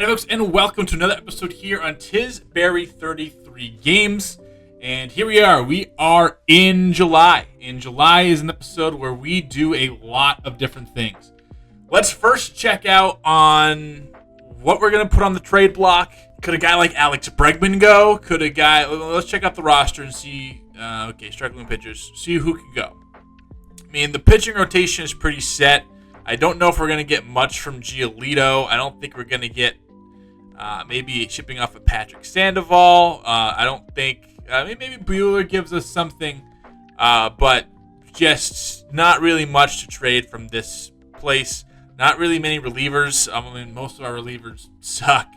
folks, and welcome to another episode here on Tisbury 33 Games. And here we are. We are in July. And July is an episode where we do a lot of different things. Let's first check out on what we're going to put on the trade block. Could a guy like Alex Bregman go? Let's check out the roster and see, struggling pitchers, see who can go. I mean, the pitching rotation is pretty set. I don't know if we're going to get much from Giolito. I don't think we're going to get maybe shipping off of Patrick Sandoval. I don't think, maybe Buehler gives us something, but just not really much to trade from this place. Not really many relievers. Most of our relievers suck.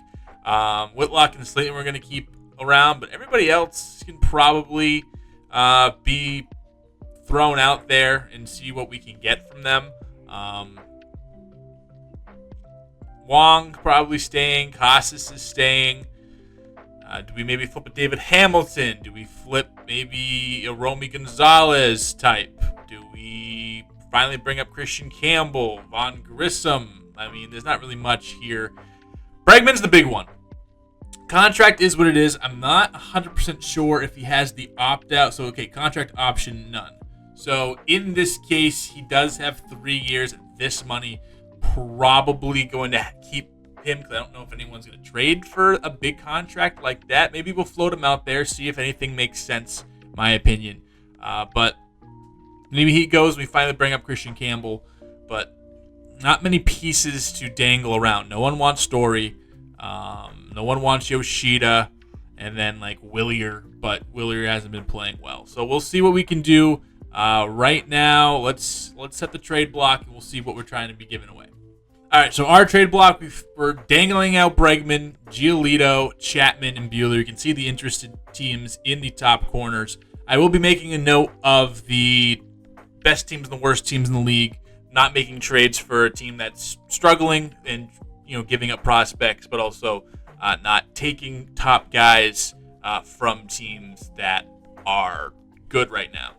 Whitlock and Slayton we're going to keep around, but everybody else can probably be thrown out there and see what we can get from them. Wong probably staying. Casas is staying. Do we maybe flip a David Hamilton? Do we flip maybe a Romy Gonzalez type? Do we finally bring up Christian Campbell, Von Grissom? I mean, there's not really much here. Bregman's the big one. Contract is what it is. I'm not 100% sure if he has the opt-out. So, contract option, none. So, in this case, he does have 3 years at this money. Probably going to keep him because I don't know if anyone's going to trade for a big contract like that. Maybe we'll float him out there, see if anything makes sense, my opinion. But maybe he goes, we finally bring up Christian Campbell. But not many pieces to dangle around. No one wants Story. No one wants Yoshida. And then, Willier. But Willier hasn't been playing well. So we'll see what we can do. Right now, let's set the trade block, and we'll see what we're trying to be giving away. All right, so our trade block, we're dangling out Bregman, Giolito, Chapman, and Buehler. You can see the interested teams in the top corners. I will be making a note of the best teams and the worst teams in the league, not making trades for a team that's struggling and giving up prospects, but also not taking top guys from teams that are good right now.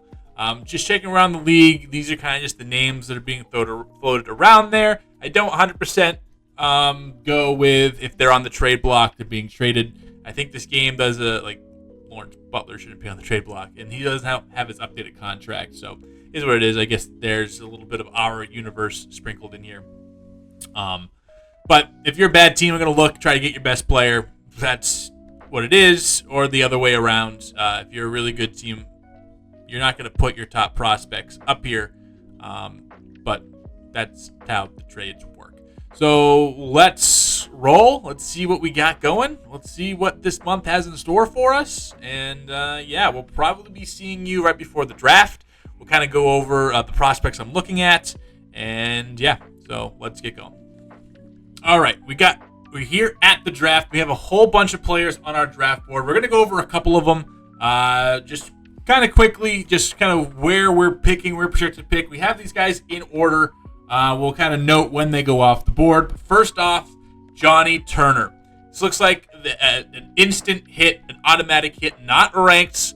Just checking around the league. These are kind of just the names that are being floated around there. I don't 100% go with if they're on the trade block, they're being traded. I think this game does Lawrence Butler shouldn't be on the trade block, and he doesn't have his updated contract. So it is what it is. I guess there's a little bit of our universe sprinkled in here. But if you're a bad team, we're going to try to get your best player. That's what it is, or the other way around. If you're a really good team, you're not going to put your top prospects up here, but that's how the trades work. So let's roll. Let's see what we got going. Let's see what this month has in store for us. And, we'll probably be seeing you right before the draft. We'll kind of go over the prospects I'm looking at. And, so let's get going. All right, we're here at the draft. We have a whole bunch of players on our draft board. We're going to go over a couple of them. Just kind of quickly, just kind of where we're picking, we're projected to pick. We have these guys in order. We'll kind of note when they go off the board. First off, Johnny Turner. This looks like an instant hit, an automatic hit, not ranked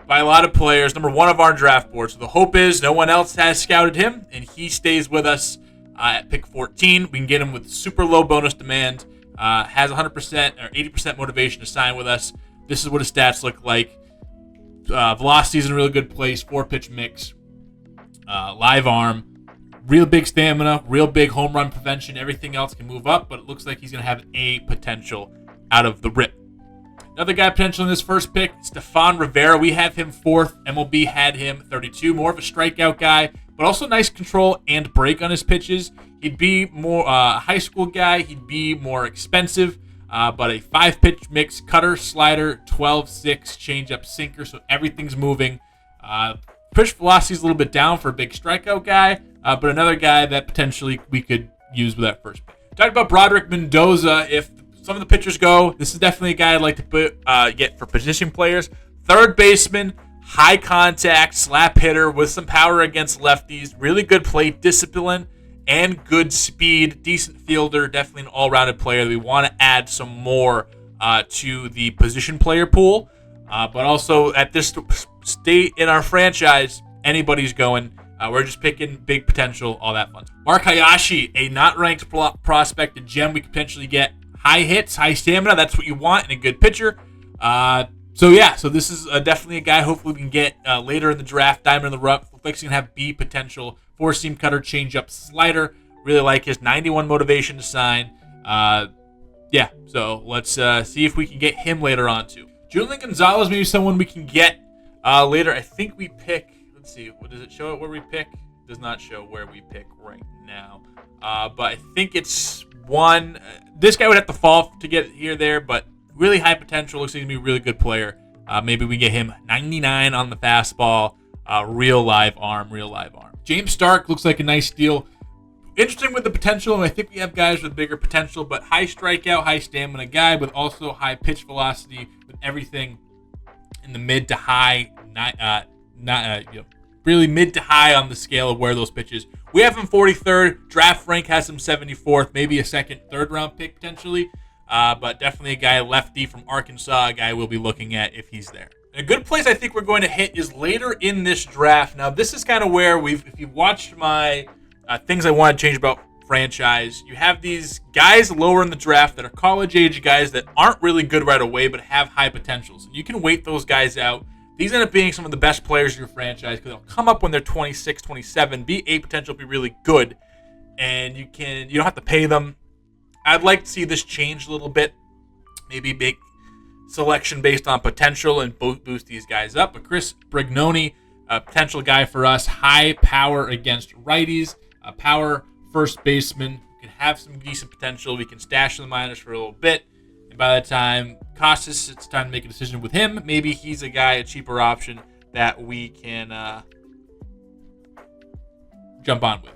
by a lot of players. Number one of our draft board. So the hope is no one else has scouted him, and he stays with us at pick 14. We can get him with super low bonus demand. Has 100% or 80% motivation to sign with us. This is what his stats look like. Velocity is in a really good place. 4-pitch mix. Live arm. Real big stamina. Real big home run prevention. Everything else can move up, but it looks like he's going to have a potential out of the rip. Another guy potential in this first pick, Stefan Rivera. We have him 4th. MLB had him 32. More of a strikeout guy, but also nice control and break on his pitches. He'd be more high school guy. He'd be more expensive. But a 5-pitch mix, cutter, slider, 12-6, changeup, sinker, so everything's moving. Pitch velocity is a little bit down for a big strikeout guy, but another guy that potentially we could use with that first pick. Talked about Broderick Mendoza. If some of the pitchers go, this is definitely a guy I'd like to get for position players. Third baseman, high contact, slap hitter with some power against lefties, really good plate discipline, and good speed, decent fielder, definitely an all-rounded player. We want to add some more to the position player pool. But also at this state in our franchise, anybody's going. We're just picking big potential, all that fun. Mark Hayashi, a not ranked prospect, a gem we could potentially get high hits, high stamina. That's what you want in a good pitcher. So this is definitely a guy hopefully we can get later in the draft. Diamond in the rough. Looks like he's going to have B potential. 4-seam cutter, changeup, slider. Really like his 91 motivation to sign. So let's see if we can get him later on too. Julian Gonzalez, maybe someone we can get later. I think we pick, let's see, what does it show where we pick? It does not show where we pick right now. But I think it's one. This guy would have to fall to get here there, but really high potential. Looks like he's going to be a really good player. Maybe we get him 99 on the fastball. Real live arm. James Stark looks like a nice deal. Interesting with the potential, and I think we have guys with bigger potential, but high strikeout, high stamina guy with also high pitch velocity with everything in the mid to high, really mid to high on the scale of where those pitches. We have him 43rd. Draft rank has him 74th, maybe a second, third round pick potentially, but definitely a guy lefty from Arkansas, a guy we'll be looking at if he's there. A good place I think we're going to hit is later in this draft. Now, this is kind of where if you watched my things I want to change about franchise, you have these guys lower in the draft that are college-age guys that aren't really good right away but have high potentials. And you can wait those guys out. These end up being some of the best players in your franchise because they'll come up when they're 26, 27, be a potential, be really good, and you don't have to pay them. I'd like to see this change a little bit, maybe make selection based on potential and boost these guys up. But Chris Brignoni, a potential guy for us, high power against righties, a power first baseman, can have some decent potential. We can stash in the minors for a little bit. And by the time Costas, it's time to make a decision with him. Maybe he's a guy, a cheaper option that we can jump on with.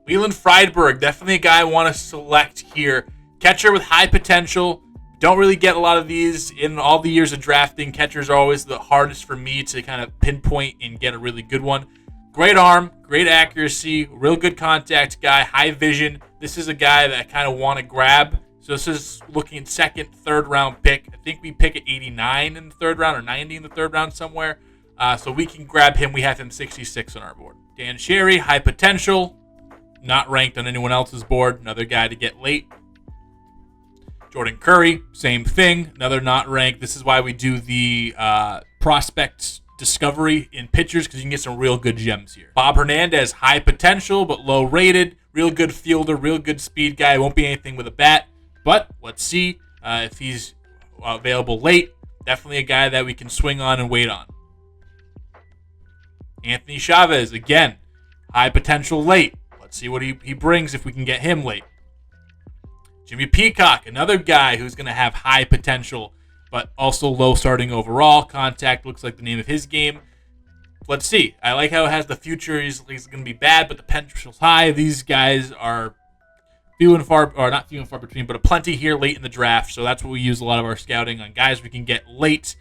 Wheelan Friedberg, definitely a guy I want to select here. Catcher with high potential. Don't really get a lot of these in all the years of drafting. Catchers are always the hardest for me to kind of pinpoint and get a really good one. Great arm, great accuracy, real good contact guy, high vision. This is a guy that I kind of want to grab. So this is looking second, third round pick. I think we pick at 89 in the third round or 90 in the third round somewhere. So we can grab him. We have him 66 on our board. Dan Sherry, high potential, not ranked on anyone else's board. Another guy to get late. Jordan Curry, same thing. Another not ranked. This is why we do the prospect discovery in pitchers, because you can get some real good gems here. Bob Hernandez, high potential but low rated. Real good fielder, real good speed guy. Won't be anything with a bat, but let's see if he's available late. Definitely a guy that we can swing on and wait on. Anthony Chavez, again, high potential late. Let's see what he brings if we can get him late. Jimmy Peacock, another guy who's going to have high potential, but also low starting overall. Contact looks like the name of his game. Let's see. I like how it has the future. He's going to be bad, but the potential's high. These guys are few and far, or not few and far between, but a plenty here late in the draft. So that's what we use a lot of our scouting on, guys we can get late.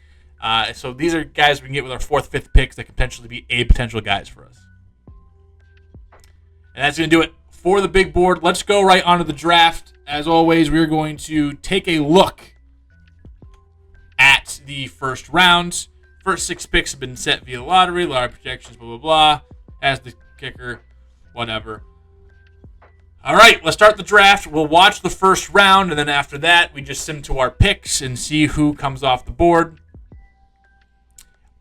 So these are guys we can get with our 4th, 5th picks that could potentially be a potential guys for us. And that's going to do it for the big board. Let's go right onto the draft. As always, we're going to take a look at the first round. First 6 picks have been set via lottery, projections, blah, blah, blah. As the kicker, whatever. All right, let's start the draft. We'll watch the first round, and then after that, we just sim to our picks and see who comes off the board.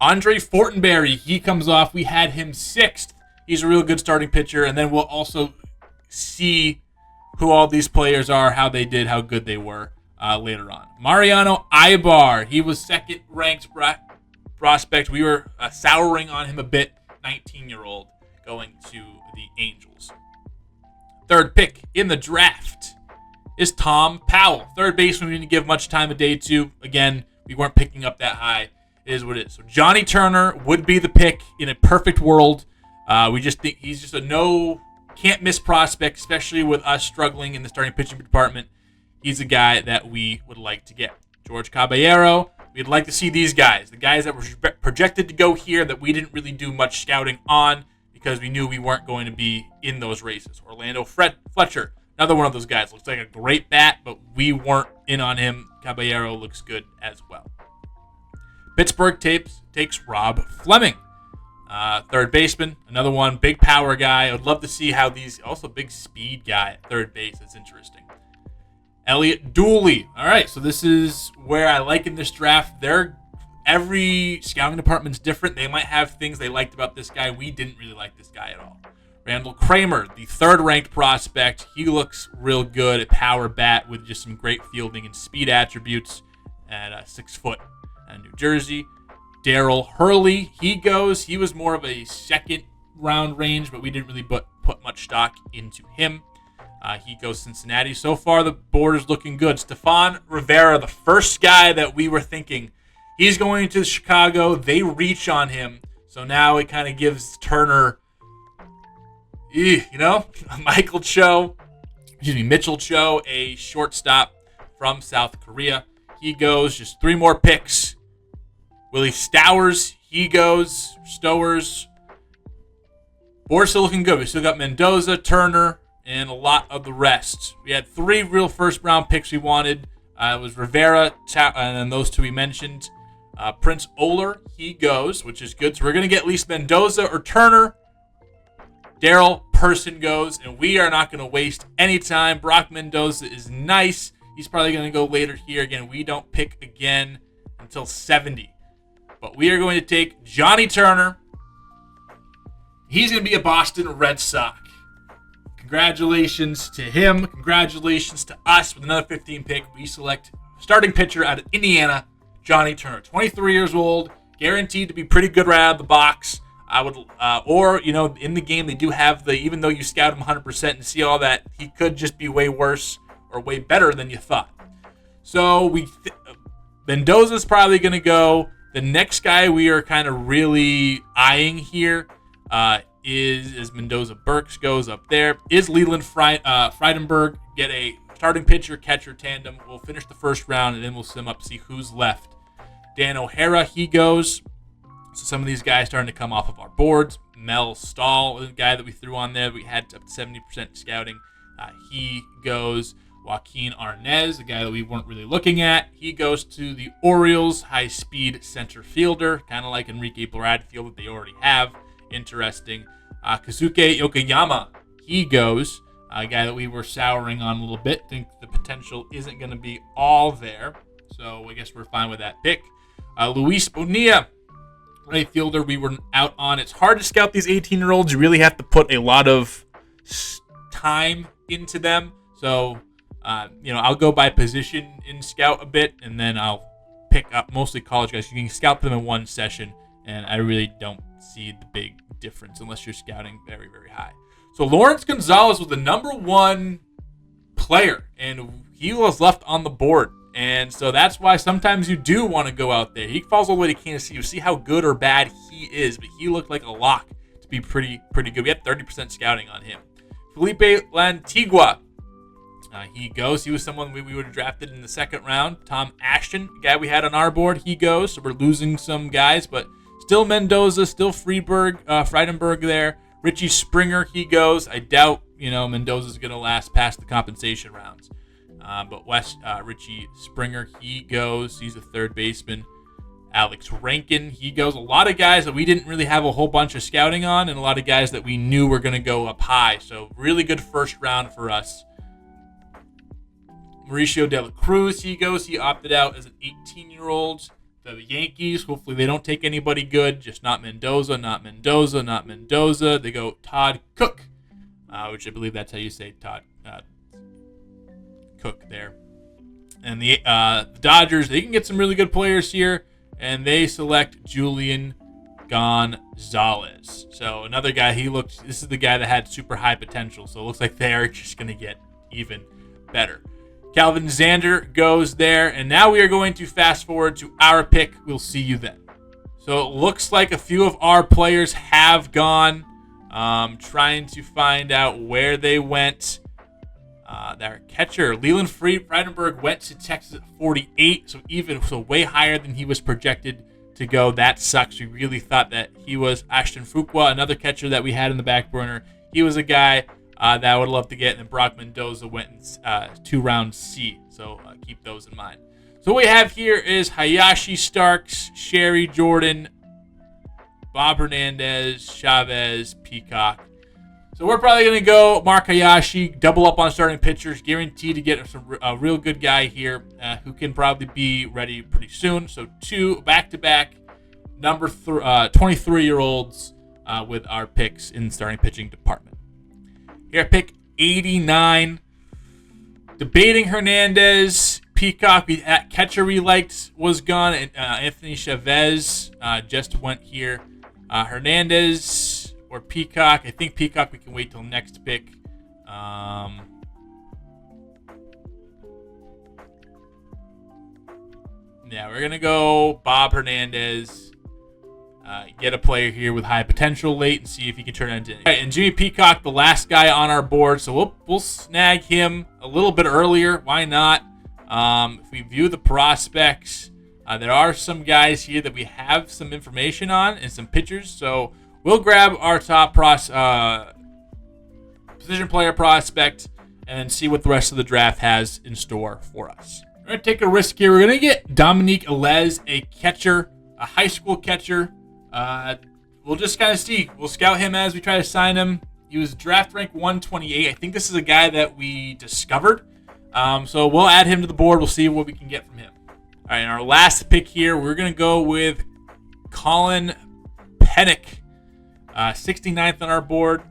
Andre Fortenberry, he comes off. We had him 6th. He's a real good starting pitcher, and then we'll also see who all these players are, how they did, how good they were later on. Mariano Ibar, he was 2nd-ranked prospect. We were souring on him a bit, 19-year-old, going to the Angels. 3rd pick in the draft is Tom Powell. 3rd baseman we didn't give much time of day to. Again, we weren't picking up that high. It is what it is. So Johnny Turner would be the pick in a perfect world. We just think he's just a can't-miss prospect, especially with us struggling in the starting pitching department. He's a guy that we would like to get. George Caballero, we'd like to see these guys, the guys that were projected to go here that we didn't really do much scouting on because we knew we weren't going to be in those races. Orlando Fletcher, another one of those guys. Looks like a great bat, but we weren't in on him. Caballero looks good as well. Pittsburgh takes Rob Fleming. 3rd baseman, another one, big power guy. I would love to see how these, also big speed guy at 3rd base. That's interesting. Elliot Dooley. All right, so this is where I like in this draft. Every scouting department's different. They might have things they liked about this guy. We didn't really like this guy at all. Randall Kramer, the third-ranked prospect. He looks real good at power bat with just some great fielding and speed attributes at 6 foot in New Jersey. Darryl Hurley, he was more of a second-round range, but we didn't really put much stock into him. He goes Cincinnati. So far, the board is looking good. Stefan Rivera, the first guy that we were thinking, he's going to Chicago. They reach on him. So now it kind of gives Turner, Mitchell Cho, a shortstop from South Korea. He goes, just 3 more picks. Willie Stowers, he goes. Stowers. Board's still looking good. We still got Mendoza, Turner, and a lot of the rest. We had 3 real first-round picks we wanted. It was Rivera, and then those 2 we mentioned. Prince Oler, he goes, which is good. So we're going to get at least Mendoza or Turner. Daryl Person goes, and we are not going to waste any time. Brock Mendoza is nice. He's probably going to go later here. Again, we don't pick again until 70. But we are going to take Johnny Turner. He's going to be a Boston Red Sox. Congratulations to him. Congratulations to us. With another 15 pick, we select starting pitcher out of Indiana, Johnny Turner. 23 years old, guaranteed to be pretty good right out of the box. In the game, they do have even though you scout him 100% and see all that, he could just be way worse or way better than you thought. So Mendoza's probably going to go. The next guy we are kind of really eyeing here is Mendoza Burks goes up there. Is Leland Freidenberg get a starting pitcher-catcher tandem? We'll finish the first round, and then we'll sim up, see who's left. Dan O'Hara, he goes. So some of these guys starting to come off of our boards. Mel Stahl, the guy that we threw on there, we had up to 70% scouting. He goes. Joaquin Arnez, a guy that we weren't really looking at. He goes to the Orioles, high-speed center fielder, kind of like Enrique Bradfield that they already have. Interesting. Kazuke Yokoyama, he goes. A guy that we were souring on a little bit. Think the potential isn't going to be all there. So I guess we're fine with that pick. Luis Bonilla, right fielder, we were out on. It's hard to scout these 18-year-olds. You really have to put a lot of time into them. So, I'll go by position in scout a bit, and then I'll pick up mostly college guys. You can scout them in one session, and I really don't see the big difference unless you're scouting very, very high. So Lawrence Gonzalez was the number 1 player, and he was left on the board. And so that's why sometimes you do want to go out there. He falls all the way to Kansas City. You see how good or bad he is, but he looked like a lock to be pretty good. We had 30% scouting on him. Felipe Lantigua, he goes. He was someone we would have drafted in the second round. Tom Ashton, the guy we had on our board, he goes. So we're losing some guys, but still Mendoza, still Freidenberg there. Richie Springer, he goes. I doubt, Mendoza's going to last past the compensation rounds. But Richie Springer, he goes. He's a third baseman. Alex Rankin, he goes. A lot of guys that we didn't really have a whole bunch of scouting on, and a lot of guys that we knew were going to go up high. So really good first round for us. Mauricio De La Cruz, he goes. He opted out as an 18-year-old. The Yankees, hopefully they don't take anybody good. Just not Mendoza. They go Todd Cook, which I believe that's how you say Todd Cook there. And the Dodgers, they can get some really good players here, and they select Julian Gonzalez. So another guy, this is the guy that had super high potential, so it looks like they're just going to get even better. Calvin Zander goes there, and now we are going to fast forward to our pick. We'll see you then. So it looks like a few of our players have gone. Trying to find out where they went. Their catcher, Leland Freidenberg, went to Texas at 48, so way higher than he was projected to go. That sucks. We really thought that he was Ashton Fuqua, another catcher that we had in the back burner. He was a guy that I would love to get, and then Brock Mendoza went in 2-round C, so keep those in mind. So what we have here is Hayashi Starks, Sherry Jordan, Bob Hernandez, Chavez, Peacock. So we're probably going to go Mark Hayashi, double up on starting pitchers, guaranteed to get a real good guy here who can probably be ready pretty soon. So 2 back-to-back number 23-year-olds with our picks in the starting pitching department. Here, pick 89. Debating Hernandez. Peacock, catcher we liked was gone. And, Anthony Chavez just went here. Hernandez or Peacock. I think Peacock we can wait till next pick. Yeah, we're going to go Bob Hernandez. Get a player here with high potential late and see if he can turn it into anything. All right, and Jimmy Peacock, the last guy on our board. So we'll snag him a little bit earlier. Why not? If we view the prospects, there are some guys here that we have some information on and some pitchers. So we'll grab our top position player prospect and see what the rest of the draft has in store for us. We're going to take a risk here. We're going to get Dominique Alez, a catcher, a high school catcher. We'll just kind of see. We'll scout him as we try to sign him. He was draft rank 128. I think this is a guy that we discovered. So we'll add him to the board. We'll see what we can get from him. All right, and our last pick here, we're going to go with Colin Pennick, 69th on our board.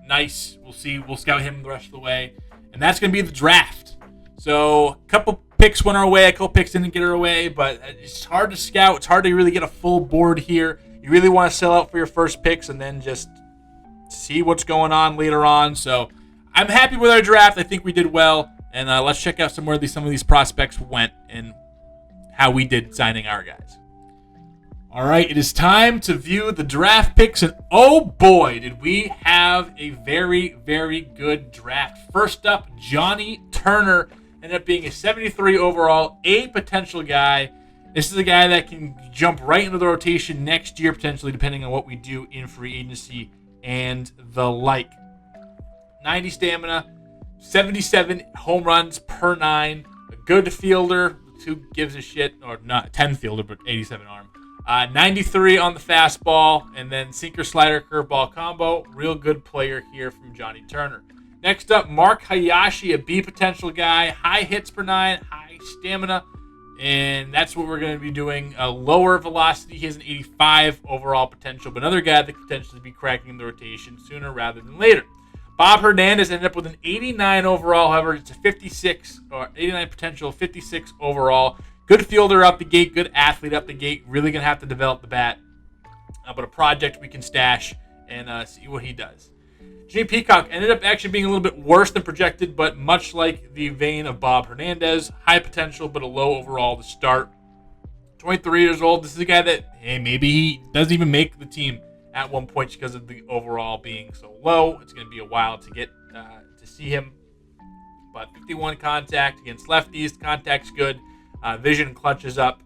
Nice. We'll see. We'll scout him the rest of the way. And that's going to be the draft. So a couple picks went our way. A couple picks didn't get our way, but it's hard to scout. It's hard to really get a full board here. You really want to sell out for your first picks and then just see what's going on later on. So I'm happy with our draft. I think we did well. And let's check out some of these prospects went and how we did signing our guys. All right, it is time to view the draft picks. And oh boy, did we have a very, very good draft. First up, Johnny Turner ended up being a 73 overall, a potential guy. This is a guy that can jump right into the rotation next year, potentially, depending on what we do in free agency and the like. 90 stamina. 77 home runs per 9. A good fielder. Who gives a shit? Or not 10 fielder, but 87 arm. 93 on the fastball. And then sinker, slider, curveball combo. Real good player here from Johnny Turner. Next up, Mark Hayashi, a B potential guy. High hits per 9. High stamina. And that's what we're going to be doing. A lower velocity. He has an 85 overall potential. But another guy that could potentially be cracking the rotation sooner rather than later. Bob Hernandez ended up with an 89 overall. However, it's a 56 or 89 potential, 56 overall. Good fielder out the gate, good athlete out the gate. Really going to have to develop the bat. But a project we can stash and see what he does. Jimmy Peacock ended up actually being a little bit worse than projected, but much like the vein of Bob Hernandez, high potential, but a low overall to start. 23 years old. This is a guy that, hey, maybe he doesn't even make the team at one point because of the overall being so low. It's going to be a while to get to see him. But 51 contact against lefties. Contact's good. Vision clutches up.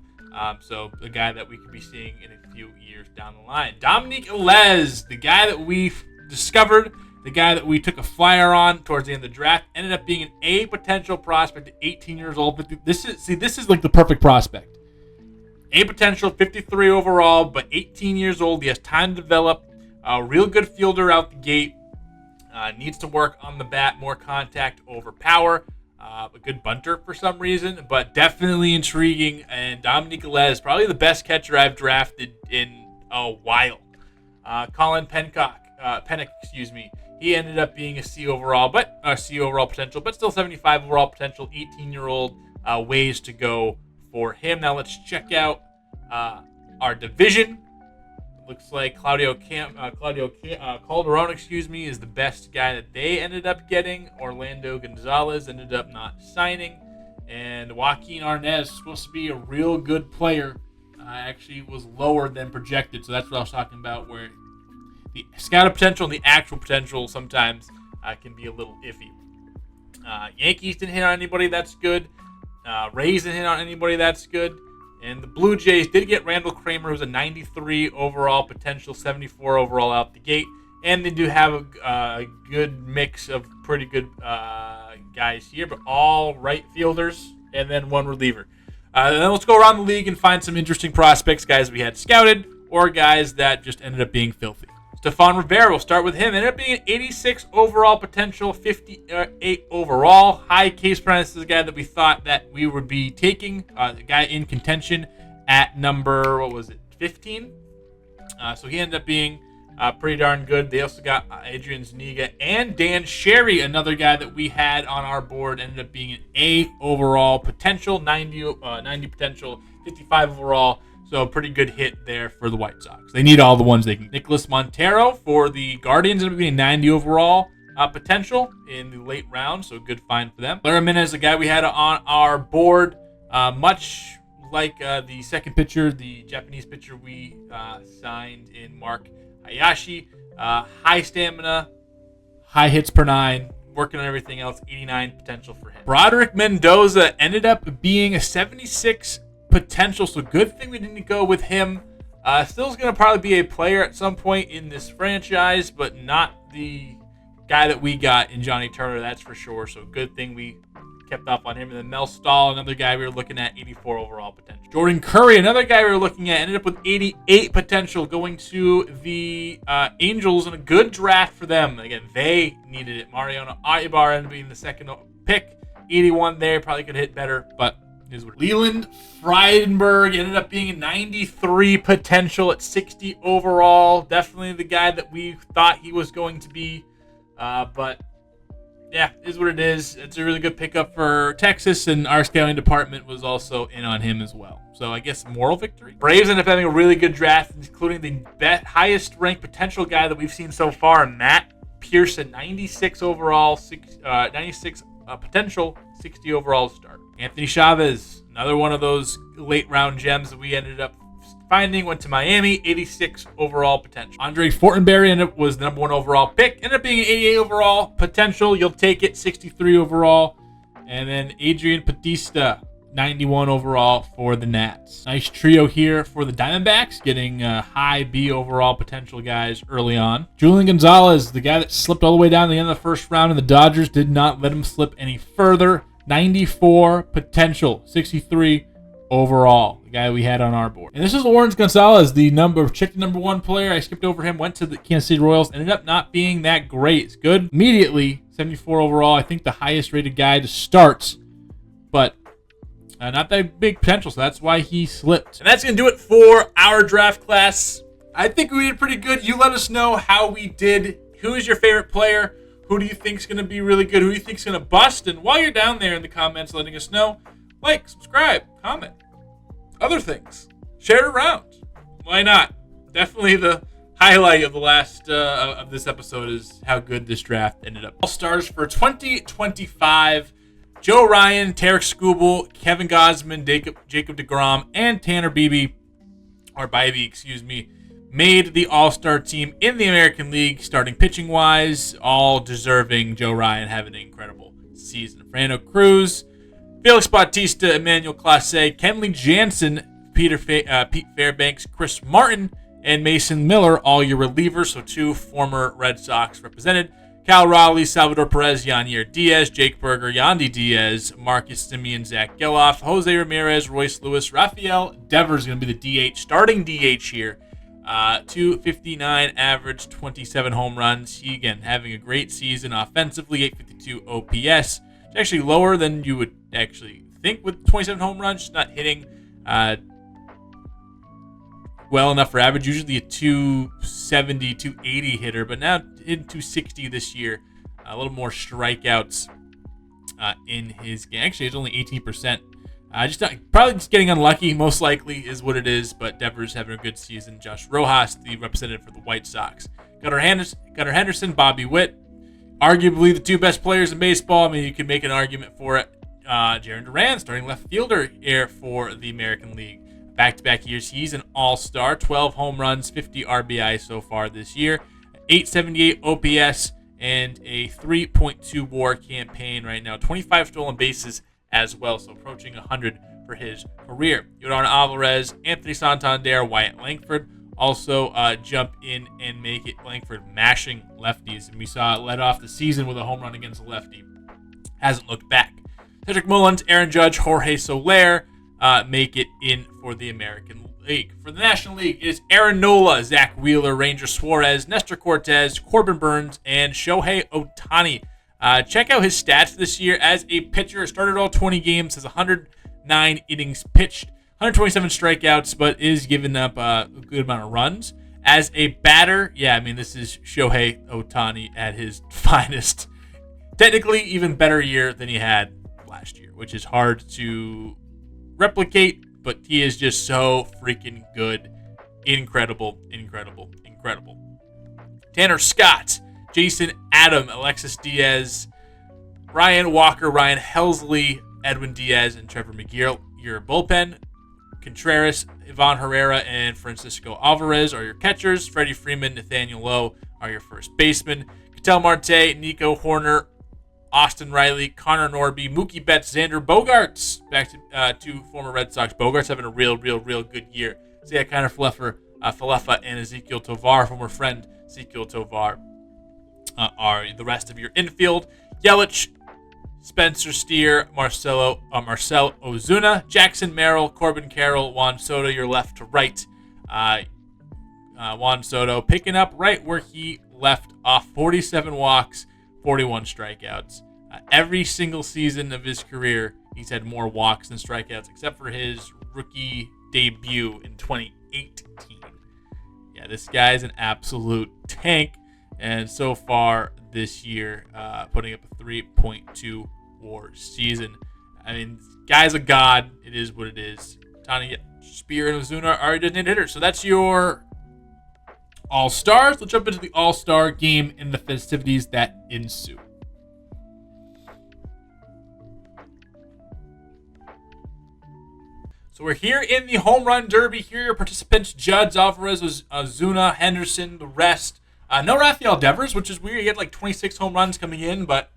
So a guy that we could be seeing in a few years down the line. Dominique Alez, the guy that we discovered, the guy that we took a flyer on towards the end of the draft, ended up being an A potential prospect at 18 years old. But this is like the perfect prospect. A potential, 53 overall, but 18 years old. He has time to develop. A real good fielder out the gate. Needs to work on the bat, more contact over power. A good bunter for some reason, but definitely intriguing. And Dominique Alez, probably the best catcher I've drafted in a while. Colin Pennick, he ended up being a C overall, but C overall potential, but still 75 overall potential. 18-year-old, ways to go for him. Now let's check out our division. Looks like Claudio Calderon, is the best guy that they ended up getting. Orlando Gonzalez ended up not signing. And Joaquin Arnez, supposed to be a real good player, actually was lower than projected. So that's what I was talking about, where the scouted potential and the actual potential sometimes can be a little iffy. Yankees didn't hit on anybody, that's good. Rays didn't hit on anybody, that's good. And the Blue Jays did get Randall Kramer, who's a 93 overall potential, 74 overall out the gate. And they do have a good mix of pretty good guys here, but all right fielders and then one reliever. Then let's go around the league and find some interesting prospects, guys we had scouted or guys that just ended up being filthy. Stephon Rivera, we'll start with him. Ended up being an 86 overall potential, 58 overall. High case price is a guy that we thought that we would be taking. The guy in contention at number, 15? So he ended up being pretty darn good. They also got Adrian Zuniga and Dan Sherry, another guy that we had on our board, ended up being an A overall potential, 90 potential, 55 overall. So a pretty good hit there for the White Sox. They need all the ones they can. Nicholas Montero for the Guardians, ended up being 90 overall potential in the late round. So good find for them. Larry Jimenez, a guy we had on our board, much like the second pitcher, the Japanese pitcher we signed in Mark Hayashi. High stamina, high hits per 9, working on everything else, 89 potential for him. Broderick Mendoza ended up being a 76 potential, so good thing we didn't go with him. Still is going to probably be a player at some point in this franchise, but not the guy that we got in Johnny Turner, that's for sure. So good thing we kept off on him. And then Mel Stahl, another guy we were looking at, 84 overall potential. Jordan Curry, another guy we were looking at, ended up with 88 potential, going to the Angels in a good draft for them. Again, they needed it. Mariano Aybar ended up being the second pick. 81 there, probably could hit better, but Leland Freidenberg ended up being a 93 potential at 60 overall. Definitely the guy that we thought he was going to be. But yeah, is what it is. It's a really good pickup for Texas, and our scouting department was also in on him as well. So I guess moral victory. Braves ended up having a really good draft, including the highest ranked potential guy that we've seen so far, Matt Pearson, 96 overall, 96 potential, 60 overall start. Anthony Chavez, another one of those late round gems that we ended up finding, went to Miami, 86 overall potential. Andre Fortenberry was the number 1 overall pick, ended up being 88 overall potential. You'll take it, 63 overall. And then Adrian Bautista, 91 overall for the Nats. Nice trio here for the Diamondbacks, getting high B overall potential guys early on. Julian Gonzalez, the guy that slipped all the way down to the end of the first round, and the Dodgers did not let him slip any further. 94 potential, 63 overall, the guy we had on our board. And this is Lawrence Gonzalez, the number 1 player. I skipped over him, went to the Kansas City Royals, ended up not being that great. It's good immediately, 74 overall. I think the highest rated guy to start, but not that big potential, so that's why he slipped. And that's going to do it for our draft class. I think we did pretty good. You let us know how we did. Who is your favorite player? Who do you think is going to be really good? Who do you think is going to bust? And while you're down there in the comments letting us know, like, subscribe, comment, other things. Share it around. Why not? Definitely the highlight of the last of this episode is how good this draft ended up. All stars for 2025. Joe Ryan, Tarek Skubal, Kevin Gausman, Jacob deGrom, and Tanner Bibee, made the All-Star team in the American League, starting pitching-wise, all deserving Joe Ryan having an incredible season. Fernando Cruz, Felix Bautista, Emmanuel Clase, Kenley Jansen, Pete Fairbanks, Chris Martin, and Mason Miller, all your relievers, so 2 former Red Sox represented. Cal Raleigh, Salvador Perez, Yanier Diaz, Jake Berger, Yandy Diaz, Marcus Semien, Zach Geloff, Jose Ramirez, Royce Lewis, Rafael Devers is going to be the DH, starting DH here. 259 average, 27 home runs. He, again, having a great season offensively, 852 OPS. It's actually lower than you would actually think with 27 home runs. Just not hitting well enough for average. Usually a 270, 280 hitter, but now in 260 this year. A little more strikeouts in his game. Actually, it's only 18%. Probably just getting unlucky, most likely, is what it is. But Devers having a good season. Josh Rojas, the representative for the White Sox. Gunnar Henderson, Bobby Witt, arguably the 2 best players in baseball. I mean, you can make an argument for it. Jarren Duran, starting left fielder here for the American League. Back-to-back years, he's an all-star. 12 home runs, 50 RBI so far this year. 878 OPS and a 3.2 WAR campaign right now. 25 stolen bases as well, so approaching 100 for his career. Yordan Alvarez, Anthony Santander, Wyatt Langford also jump in and make it. Langford mashing lefties, and we saw it led off the season with a home run against a lefty. Hasn't looked back. Cedric Mullins, Aaron Judge, Jorge Soler make it in for the American League. For the National League, it is Aaron Nola, Zach Wheeler, Ranger Suarez, Nestor Cortez, Corbin Burns, and Shohei Ohtani. Check out his stats this year as a pitcher. Started all 20 games, has 109 innings pitched, 127 strikeouts, but is giving up a good amount of runs. As a batter, this is Shohei Ohtani at his finest. Technically, even better year than he had last year, which is hard to replicate, but he is just so freaking good. Incredible. Tanner Scott, Jason Adam, Alexis Diaz, Ryan Walker, Ryan Helsley, Edwin Diaz, and Trevor McGeer. Your bullpen, Contreras, Ivan Herrera, and Francisco Alvarez are your catchers. Freddie Freeman, Nathaniel Lowe are your first baseman. Ketel Marte, Nico Horner, Austin Riley, Connor Norby, Mookie Betts, Xander Bogaerts. Back to two former Red Sox. Bogaerts having a real good year. Zia Connor Falefa, and Ezekiel Tovar, former friend Ezekiel Tovar, are the rest of your infield. Yelich, Spencer Steer, Marcel Ozuna, Jackson Merrill, Corbin Carroll, Juan Soto, your left to right. Juan Soto picking up right where he left off, 47 walks, 41 strikeouts. Every single season of his career, he's had more walks than strikeouts, except for his rookie debut in 2018. Yeah, this guy's an absolute tank, and so far this year, putting up a 3.2 WAR season. I mean, guy's a god. It is what it is. Tani, Spear, and Ozuna are designated hitters. So that's your All-Stars. Let's jump into the All-Star game and the festivities that ensue. So we're here in the Home Run Derby. Here are your participants: Judge, Alvarez, Ozuna, Henderson, the rest. No Rafael Devers, which is weird. He had like 26 home runs coming in, but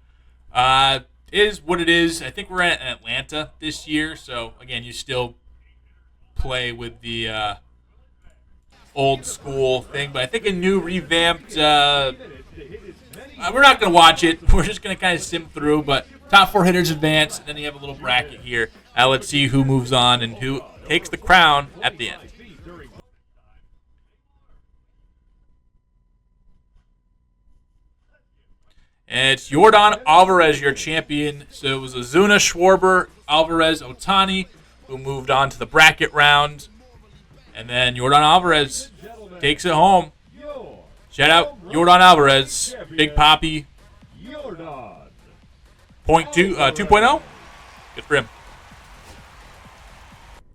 it is what it is. I think we're at Atlanta this year, so again, you still play with the old school thing, but I think a new revamped. We're not going to watch it. We're just going to kind of sim through, but top four hitters advance, and then you have a little bracket here. Let's see who moves on and who takes the crown at the end. And it's Yordan Alvarez, your champion. So it was Ozuna, Schwarber, Alvarez, Ohtani, who moved on to the bracket round. And then Yordan Alvarez takes it home. Shout out Yordan Alvarez, Big Papi. 2.0. Good for him.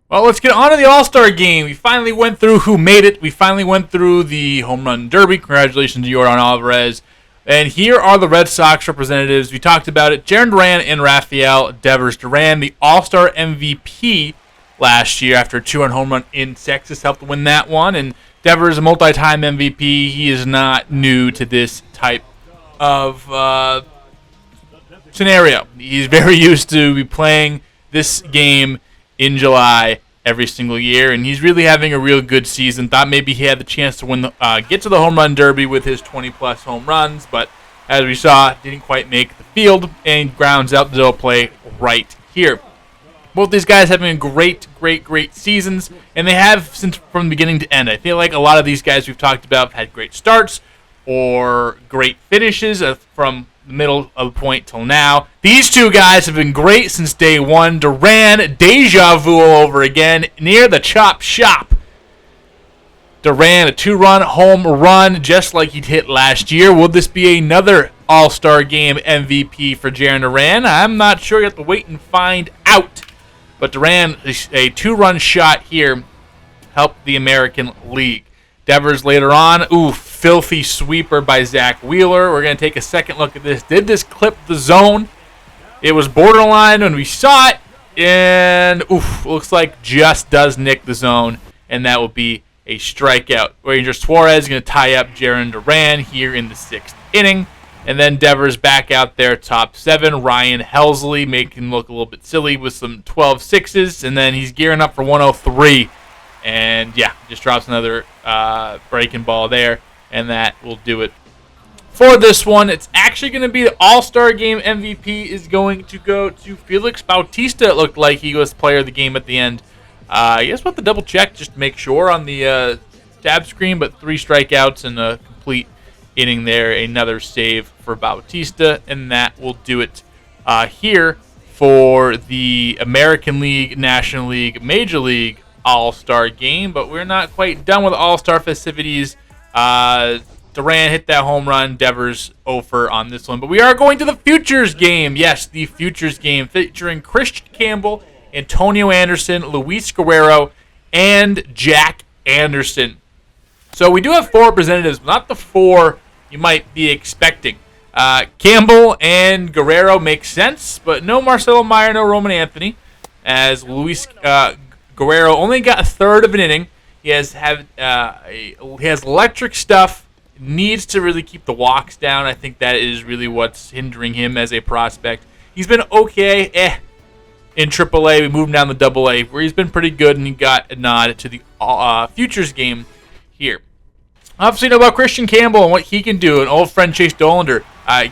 Well, let's get on to the All-Star game. We finally went through who made it. We finally went through the Home Run Derby. Congratulations to Yordan Alvarez. And here are the Red Sox representatives. We talked about it. Jarren Duran and Rafael Devers. Duran, the All-Star MVP last year after a 2-run home run in Texas, helped win that one. And Devers, a multi-time MVP. He is not new to this type of scenario. He's very used to be playing this game in July every single year, and he's really having a real good season. Thought maybe he had the chance to win, get to the Home Run Derby with his 20-plus home runs, but as we saw, didn't quite make the field, and grounds out the play right here. Both these guys having great seasons, and they have since from the beginning to end. I feel like a lot of these guys we've talked about have had great starts or great finishes from the middle of the point till now. These two guys have been great since day one. Duran, deja vu all over again, near the chop shop. Duran, a 2-run home run, just like he'd hit last year. Will this be another All-Star Game MVP for Jarren Duran? I'm not sure. You have to wait and find out. But Duran, a 2-run shot here, helped the American League. Devers later on. Ooh, filthy sweeper by Zach Wheeler. We're going to take a second look at this. Did this clip the zone? It was borderline when we saw it. And, oof, looks like just does nick the zone. And that will be a strikeout. Ranger Suarez is going to tie up Jarren Duran here in the 6th inning. And then Devers back out there, top 7. Ryan Helsley making him look a little bit silly with some 12 sixes. And then he's gearing up for 103. And, yeah, just drops another breaking ball there. And that will do it for this one. It's actually going to be the All-Star Game MVP is going to go to Felix Bautista. It looked like he was player of the game at the end I guess we'll have to double check just to make sure on the tab screen, but 3 strikeouts and a complete inning there. Another save for Bautista, and that will do it here for the American League, National League, Major League All-Star game. But we're not quite done with All-Star festivities. Duran hit that home run. Devers over on this one. But we are going to the Futures game. Yes, the Futures game featuring Christian Campbell, Antonio Anderson, Luis Guerrero, and Jack Anderson. So we do have 4 representatives, not the 4 you might be expecting. Campbell and Guerrero make sense, but no Marcelo Meyer, no Roman Anthony, as Luis Guerrero only got a third of an inning. He has electric stuff. Needs to really keep the walks down. I think that is really what's hindering him as a prospect. He's been okay, in AAA. We moved him down to AA, where he's been pretty good, and he got a nod to the Futures game here. Obviously, know about Christian Campbell and what he can do. An old friend, Chase Dollander,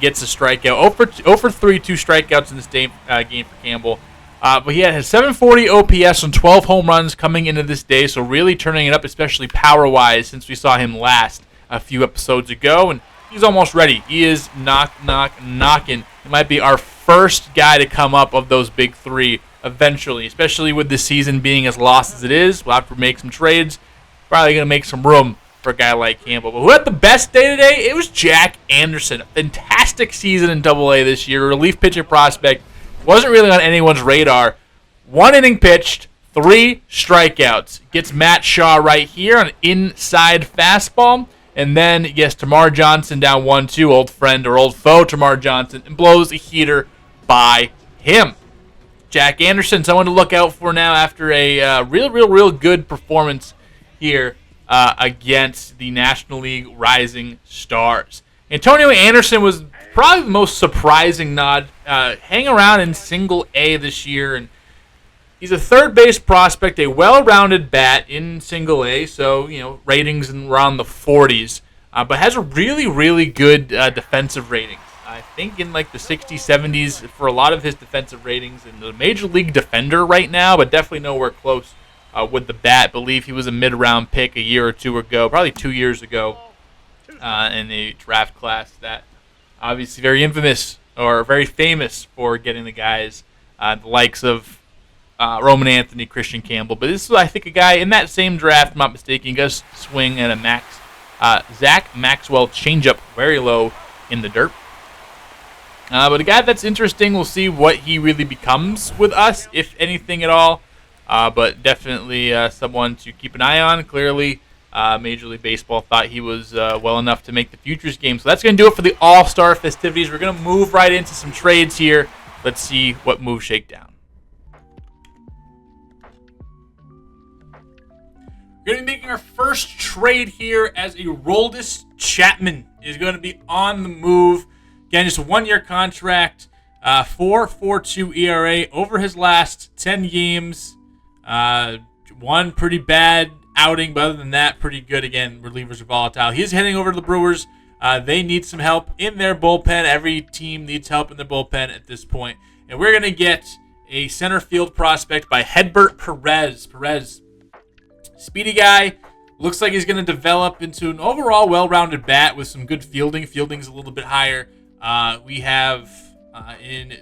gets a strikeout. 0 for 3, 2 strikeouts in this game for Campbell. But he had a 740 OPS on 12 home runs coming into this day, so really turning it up, especially power-wise, since we saw him last a few episodes ago, and he's almost ready. He is knocking. He might be our first guy to come up of those big 3 eventually, especially with the season being as lost as it is. We'll have to make some trades. Probably going to make some room for a guy like Campbell. But who had the best day today? It was Jack Anderson. A fantastic season in AA this year. Relief pitcher prospect. Wasn't really on anyone's radar. 1 inning pitched, 3 strikeouts. Gets Matt Shaw right here on an inside fastball. And then, yes, Tamar Johnson down 1-2, old friend or old foe Tamar Johnson, and blows a heater by him. Jack Anderson, someone to look out for now after a real good performance here against the National League Rising Stars. Antonio Anderson was probably the most surprising nod. Hang around in Single A this year, and he's a third base prospect, a well-rounded bat in Single A, so ratings around the 40s, but has a really good defensive rating. I think in like the 60s, 70s for a lot of his defensive ratings, and the Major League defender right now, but definitely nowhere close with the bat. I believe he was a mid-round pick a year or 2 ago, probably 2 years ago, in a draft class that obviously very infamous or very famous for getting the guys the likes of Roman Anthony, Christian Campbell. But this is, I think, a guy in that same draft, if I'm not mistaken, he does swing at a Zach Maxwell changeup very low in the dirt. But a guy that's interesting. We'll see what he really becomes with us, if anything at all. But definitely someone to keep an eye on. Clearly, Major League Baseball thought he was well enough to make the Futures game. So that's going to do it for the All-Star festivities. We're going to move right into some trades here. Let's see what moves shake down. We're going to be making our first trade here as Aroldis Chapman is going to be on the move. Again, just a 1-year contract, 4.42 ERA over his last 10 games. One pretty bad outing, but other than that, pretty good. Again, relievers are volatile. He's heading over to the Brewers. They need some help in their bullpen. Every team needs help in their bullpen at this point. And we're going to get a center field prospect by Hedbert Perez. Speedy guy. Looks like he's going to develop into an overall well-rounded bat with some good fielding. Fielding's a little bit higher. We have in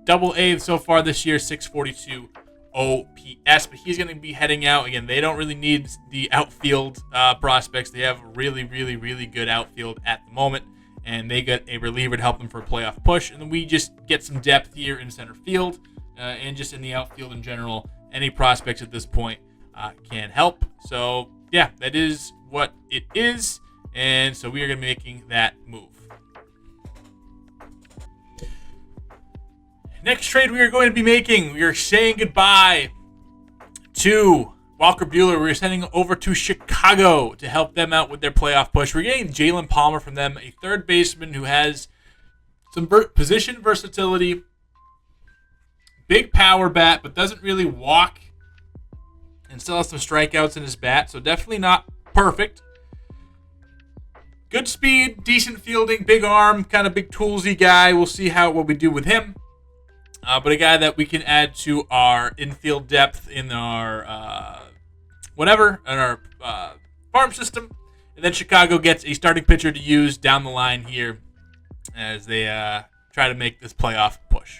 AA so far this year, 642 OPS, but he's going to be heading out. Again, they don't really need the outfield prospects. They have a really good outfield at the moment, and they got a reliever to help them for a playoff push. And then we just get some depth here in center field and just in the outfield in general. Any prospects at this point can help. So, yeah, that is what it is, and so we are going to be making that move. Next trade we are going to be making, we are saying goodbye to Walker Buehler. We're sending over to Chicago to help them out with their playoff push. We're getting Jalen Palmer from them, a third baseman who has some position versatility, big power bat, but doesn't really walk, and still has some strikeouts in his bat, so definitely not perfect. Good speed, decent fielding, big arm, kind of big toolsy guy. We'll see what we do with him. but a guy that we can add to our infield depth in our farm system. And then Chicago gets a starting pitcher to use down the line here as they try to make this playoff push.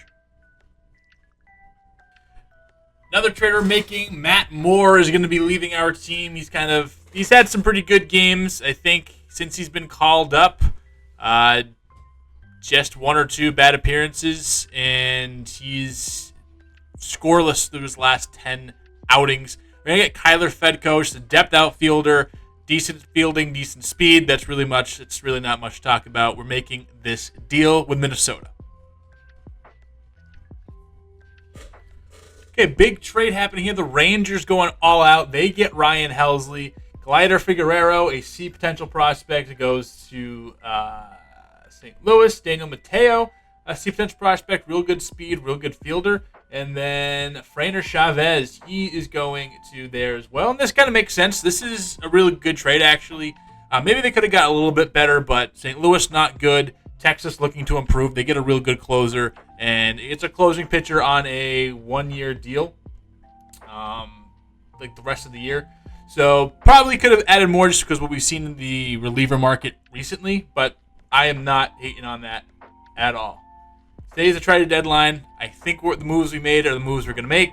Another trade we're making, Matt Moore is going to be leaving our team. He's had some pretty good games, I think, since he's been called up. Just 1 or 2 bad appearances, and he's scoreless through his last 10 outings. We're going to get Kyler Fedkosh, the depth outfielder, decent fielding, decent speed. It's really not much to talk about. We're making this deal with Minnesota. Okay, big trade happening here. The Rangers going all out. They get Ryan Helsley. Glider Figueroa, a C potential prospect, goes to St. Louis. Daniel Mateo, a C potential prospect, real good speed, real good fielder. And then Frainer Chavez, he is going to there as well. And this kind of makes sense. This is a really good trade, actually. Maybe they could have got a little bit better, but St. Louis not good. Texas looking to improve. They get a real good closer, and it's a closing pitcher on a 1-year deal, like the rest of the year. So probably could have added more just because what we've seen in the reliever market recently, but I am not hating on that at all. Today's a trade deadline. I think the moves we made are the moves we're going to make.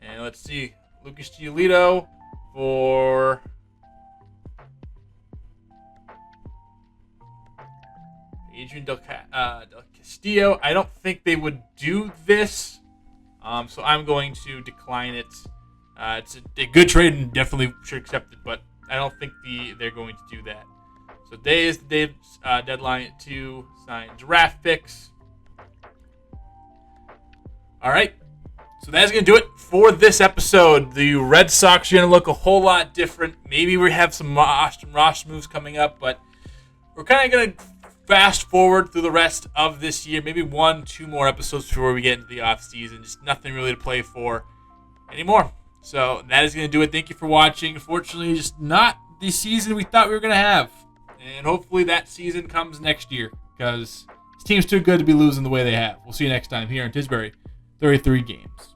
And let's see. Lucas Giolito for Adrian Del Castillo. I don't think they would do this, so I'm going to decline it. It's a good trade and definitely should accept it, but I don't think they're going to do that. So today is the deadline to sign draft picks. All right. So that's going to do it for this episode. The Red Sox are going to look a whole lot different. Maybe we have some roster moves coming up, but we're kind of going to fast forward through the rest of this year. Maybe 1-2 more episodes before we get into the offseason. Just nothing really to play for anymore. So that is going to do it. Thank you for watching. Unfortunately, just not the season we thought we were going to have. And hopefully that season comes next year because this team's too good to be losing the way they have. We'll see you next time here in Tisbury, 33 games.